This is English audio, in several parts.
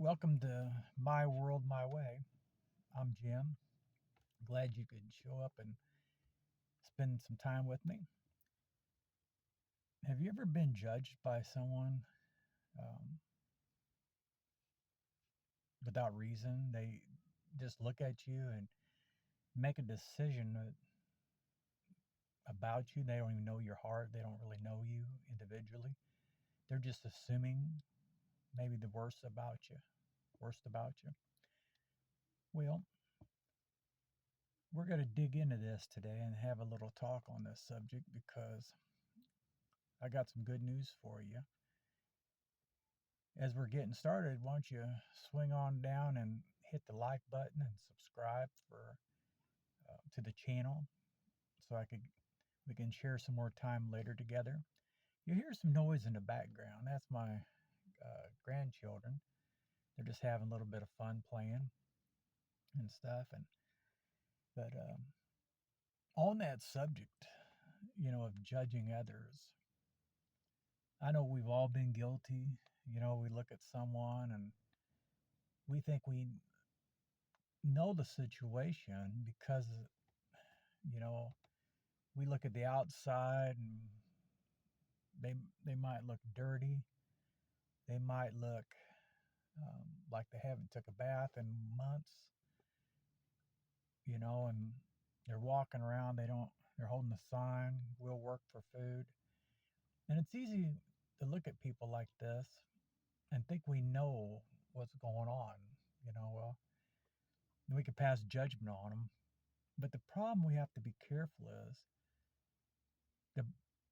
Welcome to My World, My Way. I'm Jim. Glad you could show up and spend some time with me. Have you ever been judged by someone um, without reason? They just look at you and make a decision about you. They don't even know your heart, they don't really know you individually. They're just assuming maybe the worst about you. Well, we're going to dig into this today and have a little talk on this subject because I got some good news for you. As we're getting started, why don't you swing on down and hit the like button and subscribe for to the channel so we can share some more time later together. You hear some noise in the background. That's my grandchildren. They're just having a little bit of fun playing and stuff. And but on that subject, of judging others, I know we've all been guilty. We look at someone and we think we know the situation because you know we look at the outside and they they might look dirty. They might look like they haven't took a bath in months, and they're walking around. They're holding a sign, "We'll work for food." And it's easy to look at people like this and think we know what's going on. Well, we could pass judgment on them. But the problem we have to be careful is the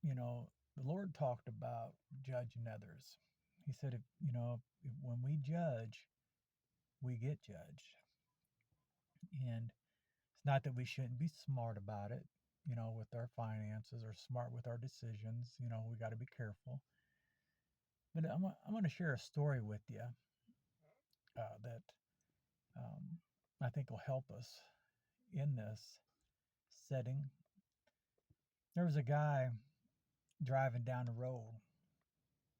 you know the Lord talked about judging others. He said, if when we judge, we get judged. And it's not that we shouldn't be smart about it, with our finances or smart with our decisions. We got to be careful. But I'm going to share a story with you that um, I think will help us in this setting. There was a guy driving down the road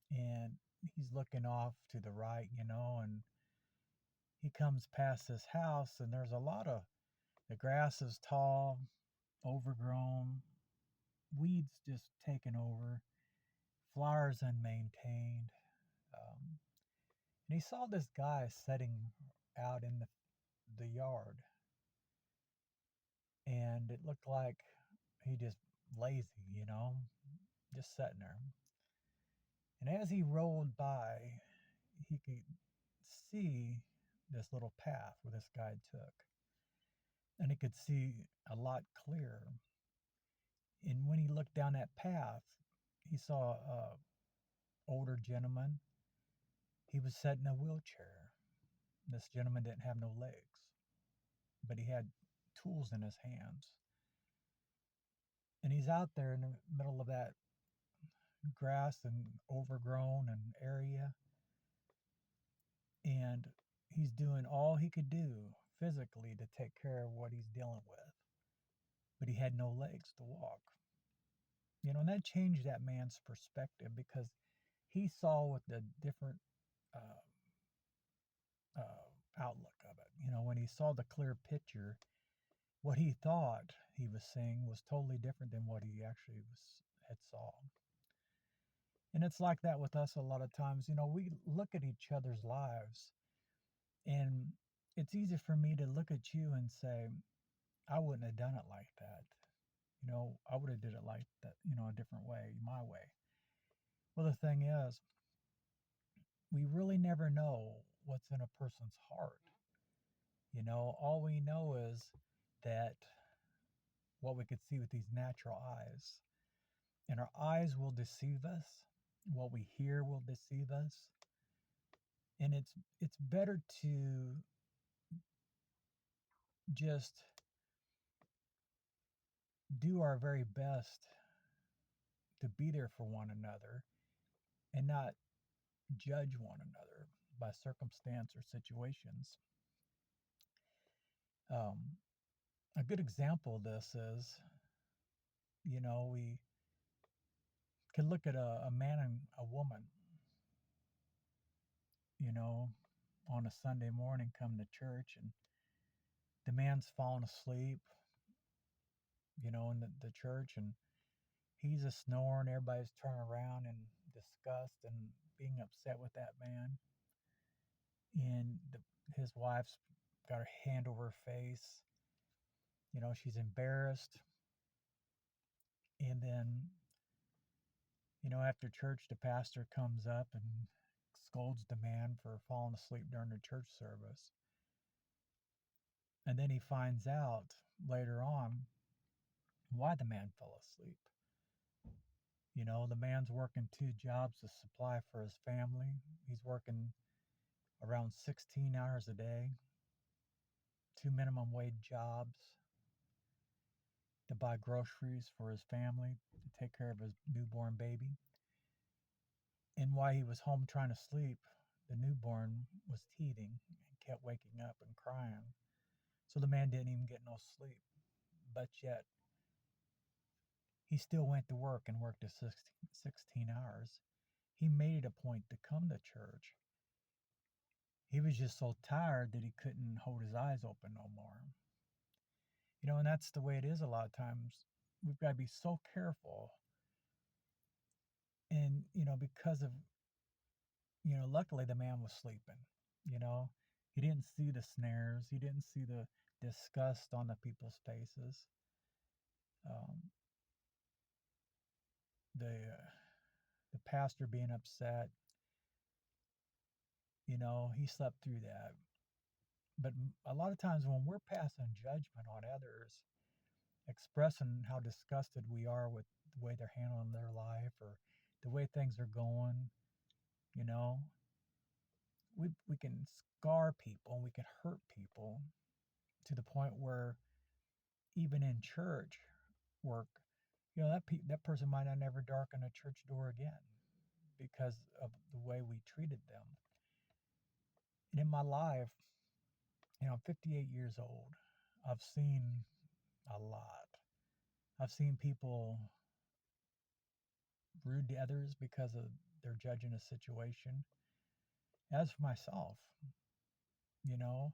and he's looking off to the right, and he comes past this house and there's a lot of the grass is tall, overgrown, weeds just taken over, flowers unmaintained. Um, and he saw this guy sitting out in the yard, and it looked like he just lazy, just sitting there. And as he rolled by, he could see this little path where this guy took, and he could see a lot clearer. And when he looked down that path, he saw a older gentleman. He was sitting in a wheelchair. This gentleman didn't have no legs, but he had tools in his hands. And he's out there in the middle of that grass and overgrown and area. And he's doing all he could do physically to take care of what he's dealing with. But he had no legs to walk. And that changed that man's perspective because he saw with a different uh, outlook of it. When he saw the clear picture, what he thought he was seeing was totally different than what he actually had saw. And it's like that with us a lot of times. We look at each other's lives, and it's easy for me to look at you and say, I wouldn't have done it like that. I would have did it like that, a different way, my way. Well, the thing is, we really never know what's in a person's heart. All we know is that what we could see with these natural eyes. And our eyes will deceive us. What we hear will deceive us. And it's better to just do our very best to be there for one another and not judge one another by circumstance or situations. Um, a good example of this is, we could look at a man and a woman, you know, on a Sunday morning come to church, and the man's fallen asleep, in the church, and he's a snoring. Everybody's turning around in disgust and being upset with that man. And his wife's got her hand over her face. She's embarrassed. And then, after church, the pastor comes up and scolds the man for falling asleep during the church service. And then he finds out later on why the man fell asleep. The man's working two jobs to supply for his family. He's working around 16 hours a day, two minimum wage jobs to buy groceries for his family, to take care of his newborn baby. And while he was home trying to sleep, the newborn was teething and kept waking up and crying. So the man didn't even get no sleep. But yet, he still went to work and worked the 16 hours. He made it a point to come to church. He was just so tired that he couldn't hold his eyes open no more. And that's the way it is a lot of times. We've got to be so careful. And, because of, luckily the man was sleeping, you know. He didn't see the snares, he didn't see the disgust on the people's faces. Um, the pastor being upset, he slept through that. But a lot of times when we're passing judgment on others, expressing how disgusted we are with the way they're handling their life or the way things are going, you know, we can scar people and we can hurt people to the point where even in church work, that person might not never darken a church door again because of the way we treated them. And in my life, I'm 58 years old. I've seen a lot. I've seen people rude to others because of they're judging a situation. As for myself, you know,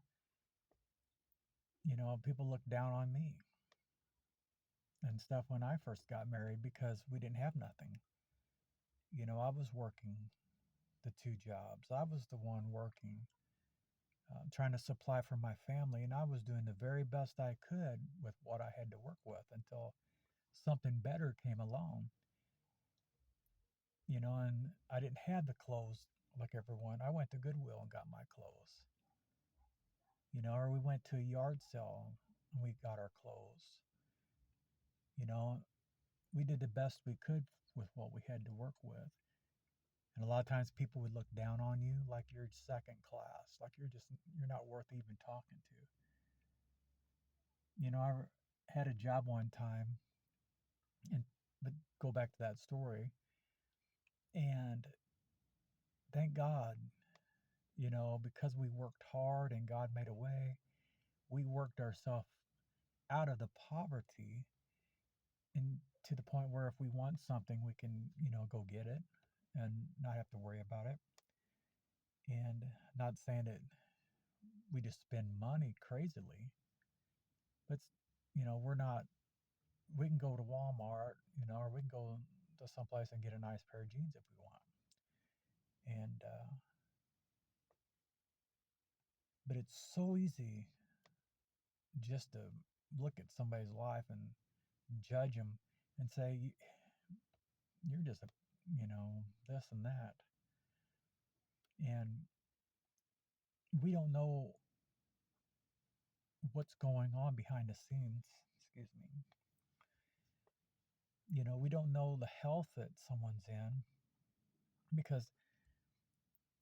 people look down on me and stuff when I first got married because we didn't have nothing. I was working the two jobs. I was the one working, trying to supply for my family, and I was doing the very best I could with what I had to work with until something better came along. And I didn't have the clothes like everyone. I went to Goodwill and got my clothes. Or we went to a yard sale and we got our clothes. You know, we did the best we could with what we had to work with. And a lot of times people would look down on you like you're second class, like you're not worth even talking to. I had a job one time, and but go back to that story, and thank God, because we worked hard and God made a way, we worked ourselves out of the poverty and to the point where if we want something, we can, go get it and not have to worry about it. And not saying that we just spend money crazily, but we're not. We can go to Walmart, or we can go to someplace and get a nice pair of jeans if we want. And but it's so easy just to look at somebody's life and judge them and say you're just a, this and that, and we don't know what's going on behind the scenes. Excuse me. We don't know the health that someone's in because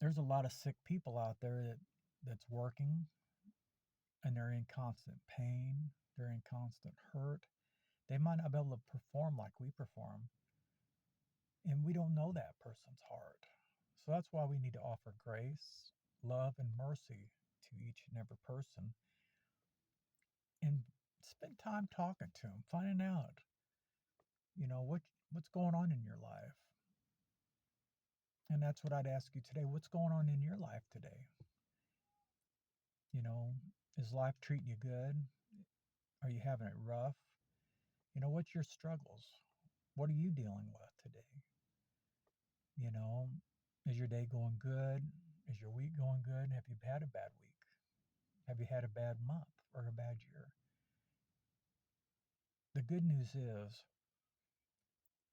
there's a lot of sick people out there that's working and they're in constant pain, they're in constant hurt. They might not be able to perform like we perform, and we don't know that person's heart. So that's why we need to offer grace, love, and mercy to each and every person and spend time talking to them, finding out, what's going on in your life. And that's what I'd ask you today. What's going on in your life today? You know, is life treating you good? Are you having it rough? What's your struggles? What are you dealing with today? You know, is your day going good? Is your week going good? Have you had a bad week? Have you had a bad month or a bad year? The good news is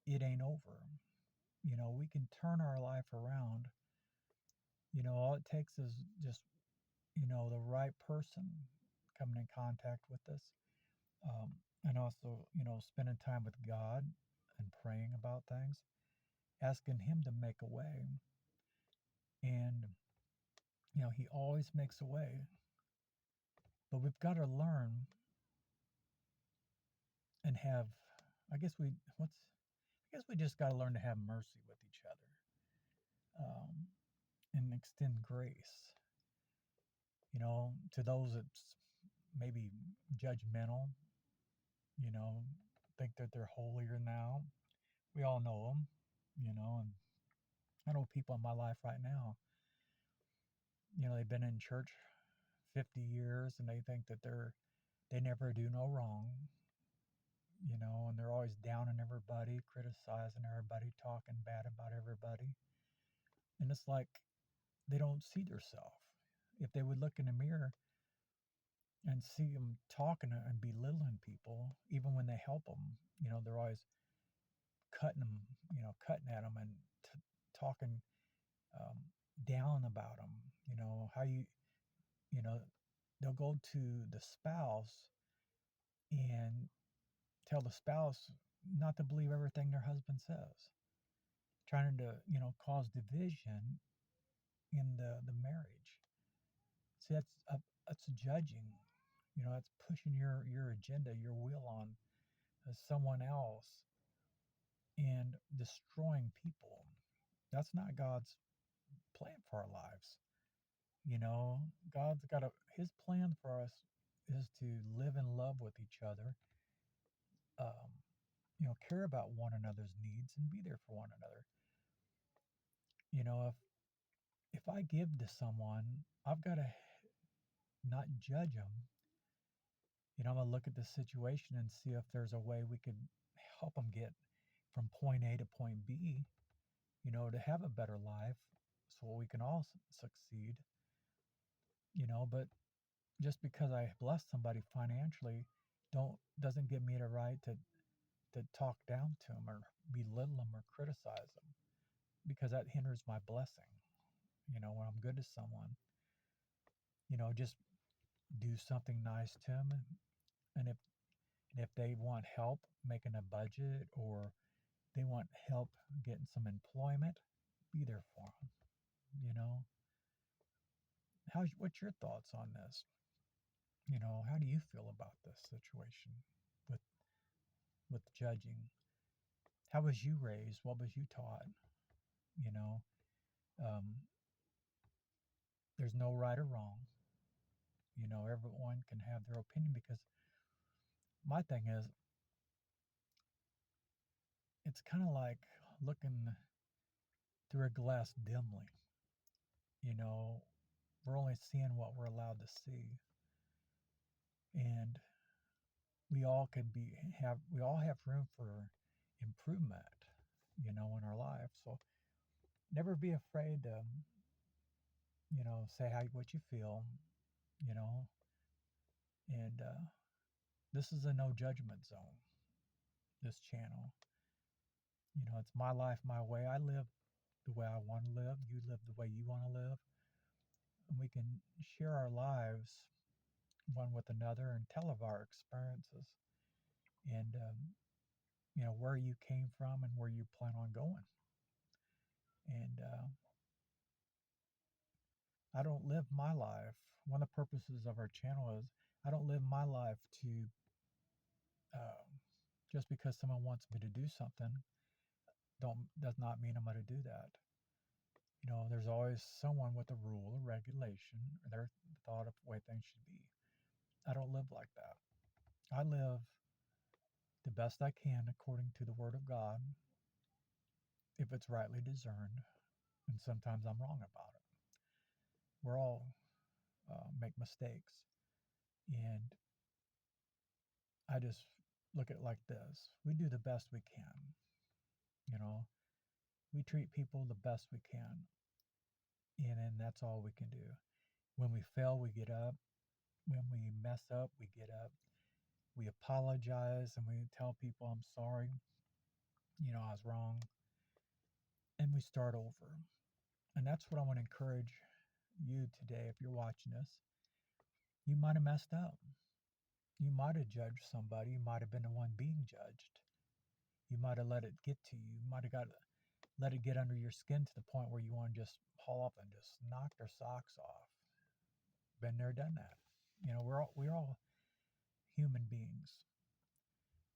it ain't over. We can turn our life around. All it takes is just, the right person coming in contact with us. Um, and also, spending time with God and praying about things, asking Him to make a way. And, He always makes a way. But we've got to learn and have, I guess we, what's, I guess we just got to learn to have mercy with each other, and extend grace, to those that's maybe judgmental, you know, think that they're holier now. We all know them, and I know people in my life right now, they've been in church 50 years and they think that they never do no wrong, and they're always down on everybody, criticizing everybody, talking bad about everybody. And it's like they don't see themselves. If they would look in the mirror and see them talking and belittling people, even when they help them, they're always cutting them, cutting at them and talking, um, down about them. How you know, they'll go to the spouse and tell the spouse not to believe everything their husband says, trying to, cause division in the marriage. See, that's judging. That's pushing your agenda, your will on someone else and destroying people. That's not God's plan for our lives. God's got His plan for us is to live in love with each other, um, care about one another's needs and be there for one another. If I give to someone, I've got to not judge them. I'm gonna look at the situation and see if there's a way we could help them get from point A to point B, to have a better life, so we can all succeed. But just because I bless somebody financially, don't doesn't give me the right to talk down to them or belittle them or criticize them, because that hinders my blessing. When I'm good to someone, just do something nice to them, and if they want help making a budget or they want help getting some employment, be there for them. You know, what's your thoughts on this? How do you feel about this situation with judging? How was you raised? What was you taught? You know, um, there's no right or wrong. Everyone can have their opinion, because my thing is, it's kind of like looking through a glass dimly. You know, we're only seeing what we're allowed to see, and we all have room for improvement. In our life. So never be afraid to, say how what you feel. You know, and this is a no judgment zone. This channel, it's my life, my way. I live the way I want to live. You live the way you want to live, and we can share our lives one with another and tell of our experiences, and where you came from and where you plan on going. And I don't live my life. One of the purposes of our channel is I don't live my life to, um, just because someone wants me to do something, don't does not mean I'm going to do that. There's always someone with a rule, a regulation, or their thought of the way things should be. I don't live like that. I live the best I can according to the Word of God, if it's rightly discerned, and sometimes I'm wrong about it. We're all make mistakes. And I just look at it like this: we do the best we can. You know, we treat people the best we can, and that's all we can do. When we fail, we get up. When we mess up, we get up. We apologize and we tell people, I'm sorry, I was wrong, and we start over. And that's what I want to encourage you today. If you're watching this, you might have messed up. You might have judged somebody. You might have been the one being judged. You might have let it get to you. You might have let it get under your skin to the point where you want to just haul up and just knock their socks off. Been there, done that. We're all human beings,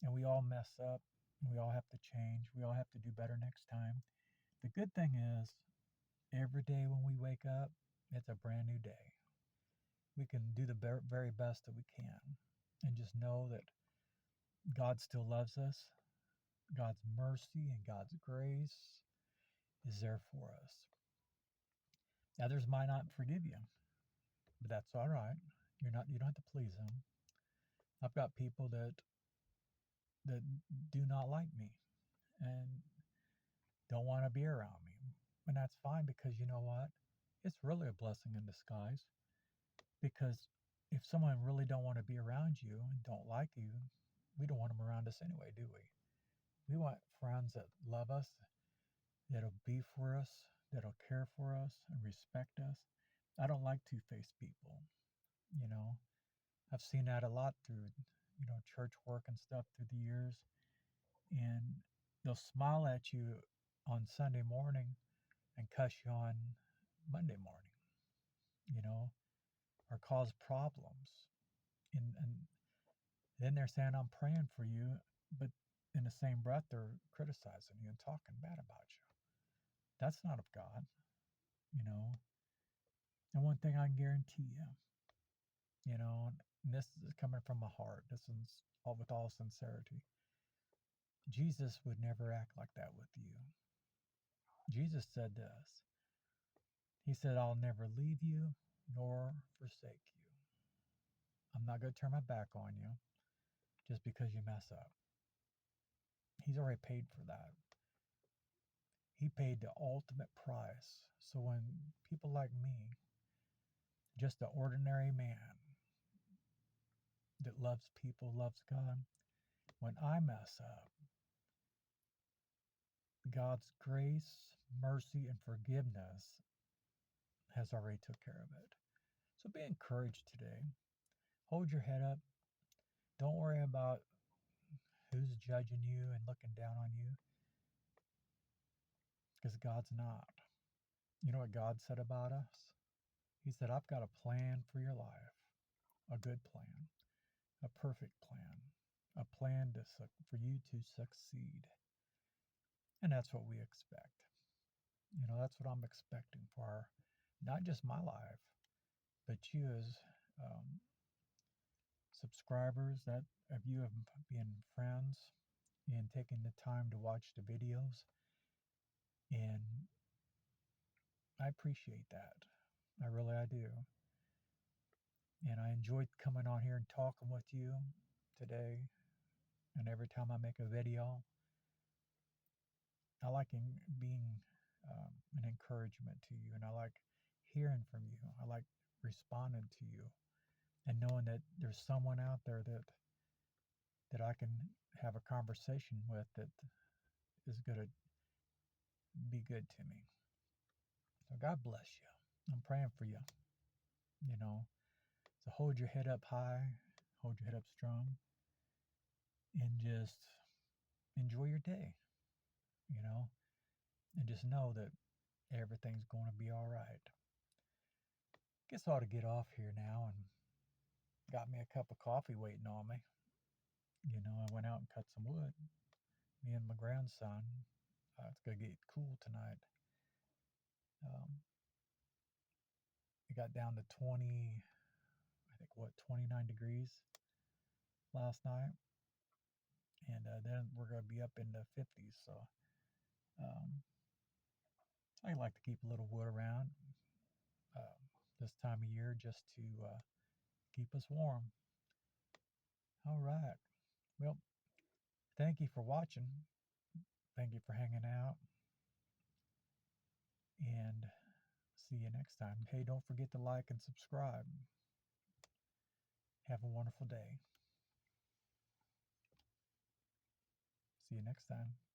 and we all mess up. We all have to change. We all have to do better next time. The good thing is, every day when we wake up, it's a brand new day. We can do the very best that we can, and just know that God still loves us. God's mercy and God's grace is there for us. Others might not forgive you, but that's all right. You don't have to please them. I've got people that do not like me and don't want to be around me. And that's fine, because you know what? It's really a blessing in disguise, because if someone really don't want to be around you and don't like you, we don't want them around us anyway, do we? We want friends that love us, that'll be for us, that'll care for us and respect us. I don't like two-faced people, you know. I've seen that a lot through, church work and stuff through the years. And they'll smile at you on Sunday morning and cuss you on Monday morning, you know, or cause problems. And then they're saying, I'm praying for you, but in the same breath, they're criticizing you and talking bad about you. That's not of God, you know. And one thing I can guarantee you, and this is coming from my heart, this is all with all sincerity. Jesus would never act like that with you. Jesus said this. He said, I'll never leave you nor forsake you. I'm not going to turn my back on you just because you mess up. He's already paid for that. He paid the ultimate price. So when people like me, just an ordinary man that loves people, loves God, when I mess up, God's grace, mercy, and forgiveness has already took care of it. So be encouraged today. Hold your head up. Don't worry about who's judging you and looking down on you, because God's not. You know what God said about us? He said, I've got a plan for your life, a good plan, a perfect plan, a plan for you to succeed. And that's what we expect. That's what I'm expecting for not just my life, but you as um, subscribers, that of you have been friends and taking the time to watch the videos. And I appreciate that. I do. And I enjoyed coming on here and talking with you today. And every time I make a video, I like being an encouragement to you. And I like hearing from you. I like responding to you and knowing that there's someone out there that I can have a conversation with that is going to be good to me. So God bless you. I'm praying for you, you know. So hold your head up high, hold your head up strong, and just enjoy your day, you know, and just know that everything's going to be all right. Guess I ought to get off here now, and got me a cup of coffee waiting on me. I went out and cut some wood. Me and my grandson. It's going to get cool tonight. Um, it got down to 20, I think, 29 degrees last night. And then we're going to be up in the 50s. So um, I like to keep a little wood around. Uh, the this time of year just to keep us warm. All right. Well, thank you for watching. Thank you for hanging out. And see you next time. Hey, don't forget to like and subscribe. Have a wonderful day. See you next time.